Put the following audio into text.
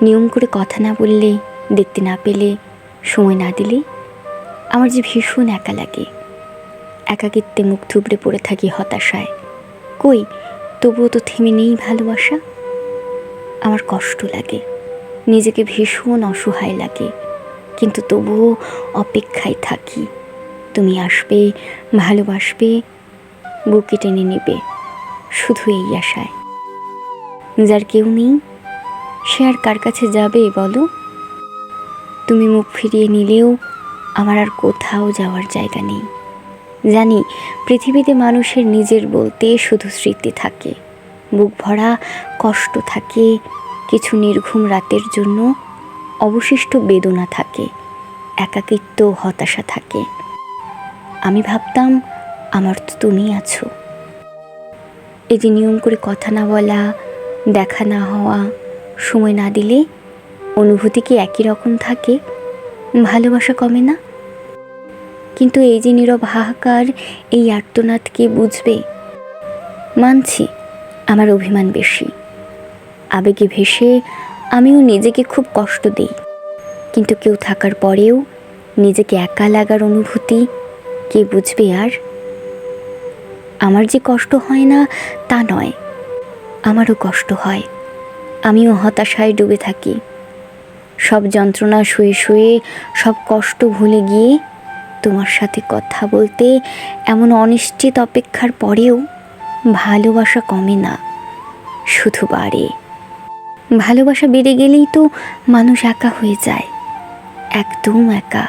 নিয়ম করে কথা না বললে, দেখতে না পেলে, সময় না দিলে আমার যে ভীষণ একা লাগে। একাকিত্বে মুখ থুবড়ে পড়ে থাকি হতাশায়। কই, তবুও তো থেমে নেই ভালোবাসা। আমার কষ্ট লাগে, নিজেকে ভীষণ অসহায় লাগে, কিন্তু তবুও অপেক্ষায় থাকি। তুমি আসবে, ভালোবাসবে, বুকে টেনে নেবে, শুধু এই আশায়। যার কেউ নেই সে আর কার কাছে যাবে বলো? তুমি মুখ ফিরিয়ে নিলেও আমার আর কোথাও যাওয়ার জায়গা নেই। জানি পৃথিবীতে মানুষের নিজের বলতে শুধু স্মৃতি থাকে, বুক ভরা কষ্ট থাকে, কিছু নির্ঘুম রাতের জন্য অবশিষ্ট বেদনা থাকে, একাকিত্ব, হতাশা থাকে। আমি ভাবতাম আমার তো তুমি আছো। এই যে নিয়ম করে কথা না বলা, দেখা না হওয়া, সময় না দিলে অনুভূতি কি একই রকম থাকে? ভালোবাসা কমে না? কিন্তু এই যে নীরব হাহাকার, এই আর্তনাদ কে বুঝবে? মানছি আমার অভিমান বেশি, আবেগে ভেসে আমিও নিজেকে খুব কষ্ট দিই, কিন্তু কেউ থাকার পরেও নিজেকে একা লাগার অনুভূতি কে বুঝবে আর? আমার যে কষ্ট হয় না তা নয়, আমারও কষ্ট হয়। আমিও হতাশায় ডুবে থাকি, সব যন্ত্রণা শুয়ে শুয়ে, সব কষ্ট ভুলে গিয়ে তোমার সাথে কথা বলতে এমন অনিশ্চিত অপেক্ষার পরেও ভালোবাসা কমে না, শুধু বাড়ে। ভালোবাসা বেড়ে গেলেই তো মানুষ একা হয়ে যায়, একদম একা।